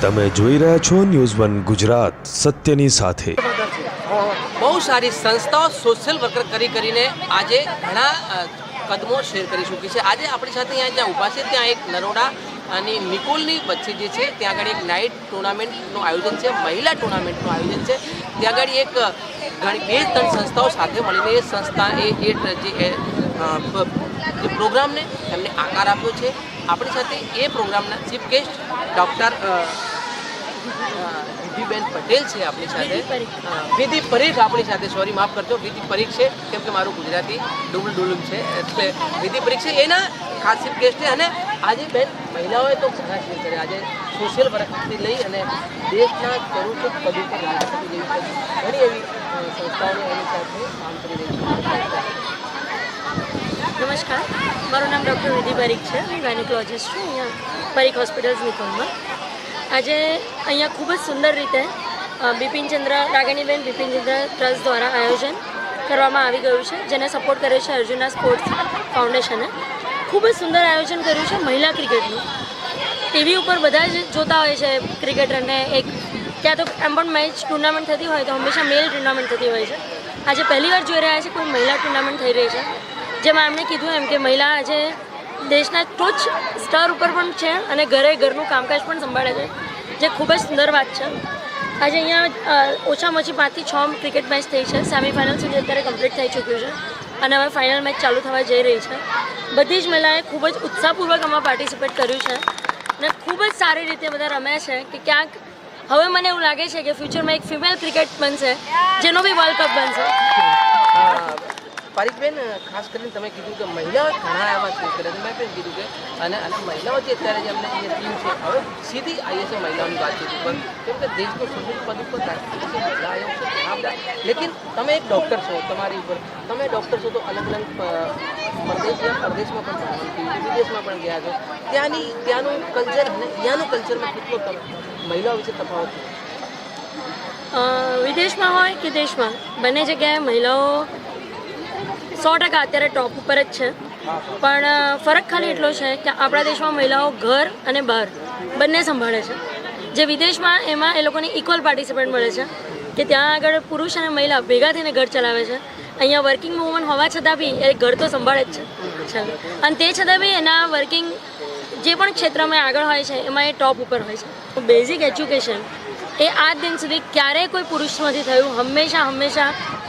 તમે જોઈ રહ્યા છો ન્યૂઝ1 ગુજરાત, સત્યની સાથે। બહુ સારી સંસ્થાઓ સોશિયલ વર્કર કરીને આજે ઘણા કદમો શેર કરી ચૂકી છે। આજે આપણી સાથે અહીંયા જ્યાં ઊભા છે ત્યાં એક નરોડા અને નિકોલની વચ્ચે જે છે ત્યાં આગળ એક નાઇટ ટુર્નામેન્ટનું આયોજન છે, મહિલા ટુર્નામેન્ટનું આયોજન છે। ત્યાં આગળ એક બે ત્રણ સંસ્થાઓ સાથે મળીને એ સંસ્થા જે પ્રોગ્રામને એમને આકાર આપ્યો છે। આપણી સાથે એ પ્રોગ્રામના ચીફ ગેસ્ટ ડૉક્ટર વિધિબેન પટેલ છે આપણી સાથે, વિધિ પરીખ આપણી સાથે, સોરી માફ કરજો, વિધિ પરીખ છે કેમ કે મારું ગુજરાતી ડુલુમ છે એટલે વિધિ પરીખ છે, એના ખાસ ચીફ ગેસ્ટ છે। અને આજે બેન મહિલાઓએ તો ઘણા શેર કર્યા, આજે સોશિયલ વર્કથી લઈ અને દેશના સર્વોચ્ચ પદ ઉપર રાષ્ટ્રપતિ જેવી ઘણી એવી સંસ્થાઓને એની સાથે કામ કરી રહી છે। નમસ્કાર, મારું નામ ડૉક્ટર વિધિ પરીખ છે, હું ગાયનેકોલોજિસ્ટ છું અહીંયા પરીખ હોસ્પિટલ્સ નિકોલમાં। આજે અહીંયા ખૂબ જ સુંદર રીતે બિપિનચંદ્ર રાગણીબેન બિપિનચંદ્ર ટ્રસ્ટ દ્વારા આયોજન કરવામાં આવી ગયું છે, જેને સપોર્ટ કરે છે અર્જુના સ્પોર્ટ્સ ફાઉન્ડેશને। ખૂબ જ સુંદર આયોજન કર્યું છે મહિલા ક્રિકેટનું। ટીવી ઉપર બધા જ જોતા હોય છે ક્રિકેટરને, એક ક્યાં તો એમ પણ મેચ ટુર્નામેન્ટ થતી હોય તો હંમેશા મેલ ટુર્નામેન્ટ થતી હોય છે। આજે પહેલી વાર જોઈ રહ્યા છે કોઈ મહિલા ટુર્નામેન્ટ થઈ રહી છે, જેમાં એમણે કીધું એમ કે મહિલા આજે દેશના ટોચ સ્તર ઉપર પણ છે અને ઘરનું કામકાજ પણ સંભાળે છે, જે ખૂબ જ સુંદર વાત છે। આજે અહીંયા ઓછામાં ઓછી 5 થી 6 ક્રિકેટ મેચ થઈ છે, સેમિફાઇનલ સુધી અત્યારે કમ્પ્લીટ થઈ ચૂક્યું છે અને હવે ફાઇનલ મેચ ચાલુ થવા જઈ રહી છે। બધી જ મહિલાએ ખૂબ જ ઉત્સાહપૂર્વક આમાં પાર્ટિસિપેટ કર્યું છે અને ખૂબ જ સારી રીતે બધા રમ્યા છે કે ક્યાંક હવે મને એવું લાગે છે કે ફ્યુચરમાં એક ફિમેલ ક્રિકેટ બનશે, જેનો બી વર્લ્ડ કપ બનશે। પારિકબેન, ખાસ કરીને તમે કીધું કે મહિલાઓ ઘણા એવા શેર કરે છે, મેં પણ કીધું કે અને મહિલાઓ જે અત્યારે જે અમને અહીંયા ટીમ છે, હવે સીધી આવીએ છે મહિલાઓની વાતચીત ઉપર, કેમ કે દેશનું સર્વોચ્ચ પદ ઉપર રાષ્ટ્રપતિ છે, મહિલા આયોગ છે, આ બધા। લેકિન તમે એક ડૉક્ટર છો, તમારી ઉપર તમે ડૉક્ટર છો તો અલગ અલગ પરદેશમાં પણ ભણવાનું થયું, વિદેશમાં પણ ગયા છો, ત્યાંનું કલ્ચર અને અહીંયાનું કલ્ચરમાં કેટલો મહિલાઓ વિશે તફાવત છે? વિદેશમાં હોય કે દેશમાં, બંને જગ્યાએ મહિલાઓ 100% અત્યારે ટોપ ઉપર જ છે, પણ ફરક ખાલી એટલો છે કે આપણા દેશમાં મહિલાઓ ઘર અને બહાર બંને સંભાળે છે, જે વિદેશમાં એમાં એ લોકોને ઇક્વલ પાર્ટિસિપેટ મળે છે કે ત્યાં આગળ પુરુષ અને મહિલા ભેગા થઈને ઘર ચલાવે છે। અહીંયા વર્કિંગ વુમન હોવા છતાં બી એ ઘર તો સંભાળે જ છે અને તે છતાં બી એના વર્કિંગ જે પણ ક્ષેત્રમાં આગળ હોય છે એમાં એ ટોપ ઉપર હોય છે। બેઝિક એજ્યુકેશન એ આજ દિન સુધી ક્યારેય કોઈ પુરુષમાંથી થયું,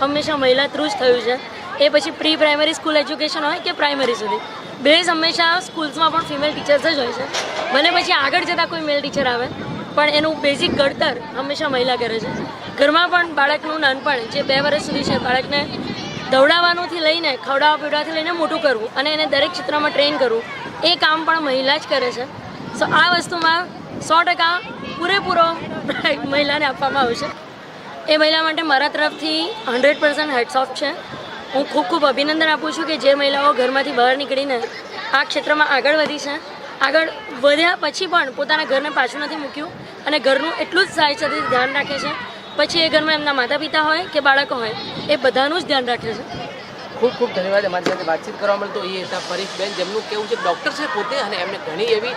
હંમેશા મહિલા થ્રુ જ થયું છે। એ પછી પ્રી પ્રાઇમરી સ્કૂલ એજ્યુકેશન હોય કે પ્રાઇમરી સુધી, બેઝ હંમેશા સ્કૂલ્સમાં પણ ફિમેલ ટીચર્સ જ હોય છે, ભલે પછી આગળ જતાં કોઈ મેલ ટીચર આવે પણ એનું બેઝિક ઘડતર હંમેશા મહિલા કરે છે। ઘરમાં પણ બાળકનું નાનપણ જે 2 વર્ષ સુધી છે, બાળકને દવડાવવાનુંથી લઈને ખવડાવવા પીવડાવવાથી લઈને મોટું કરવું અને એને દરેક ક્ષેત્રમાં ટ્રેન કરવું, એ કામ પણ મહિલા જ કરે છે। સો આ વસ્તુમાં 100% પૂરેપૂરો મહિલાને આપવામાં આવશે। એ મહિલા માટે મારા તરફથી 100% હેડ્સ ઓફ છે। હું ખૂબ અભિનંદન આપું છું કે જે મહિલાઓ ઘરમાંથી બહાર નીકળીને આ ક્ષેત્રમાં આગળ વધી છે, આગળ વધ્યા પછી પણ પોતાના ઘરને પાછું નથી મૂક્યું અને ઘરનું એટલું જ સારી ધ્યાન રાખે છે, પછી એ ઘરમાં એમના માતા પિતા હોય કે બાળકો હોય એ બધાનું જ ધ્યાન રાખે છે। ખૂબ ધન્યવાદ અમારી સાથે વાતચીત કરવા મળતો। એ હતા પરીખબેન, જેમનું કેવું છે ડૉક્ટર છે પોતે અને એમને ઘણી એવી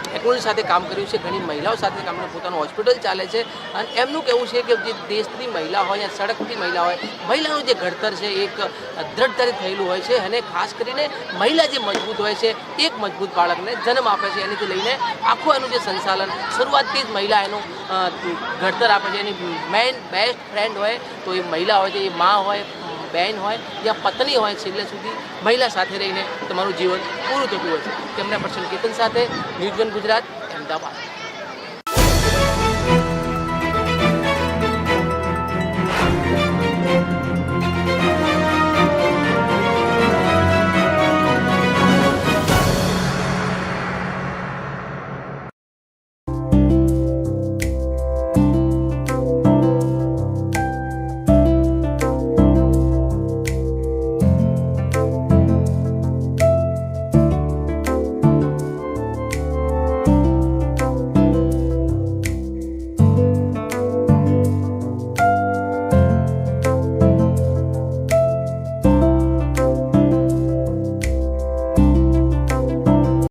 ટેકનોલોજી સાથે કામ કર્યું છે, ઘણી મહિલાઓ સાથે કામ કર્યું, પોતાનું હોસ્પિટલ ચાલે છે અને એમનું કહેવું છે કે જે દેશની મહિલા હોય યા સડકની મહિલા હોય, મહિલાનું જે ઘડતર છે એક દ્રઢતાથી થયેલું હોય છે અને ખાસ કરીને મહિલા જે મજબૂત હોય છે, એક મજબૂત બાળકને જન્મ આપે છે, એનાથી લઈને આખું એનું જે સંચાલન શરૂઆતથી જ મહિલા એનું ઘડતર આપે છે। એની બેસ્ટ ફ્રેન્ડ હોય તો એ મહિલા હોય છે, એ મા હોય, બહેન હોય યા પત્ની હોય, છેલ્લે સુધી મહિલા સાથે રહીને તમારું જીવન પૂરું થતું હોય છે। કેમેરા પર્સન કેતન સાથે ન્યૂઝ1 ગુજરાત, અમદાવાદ।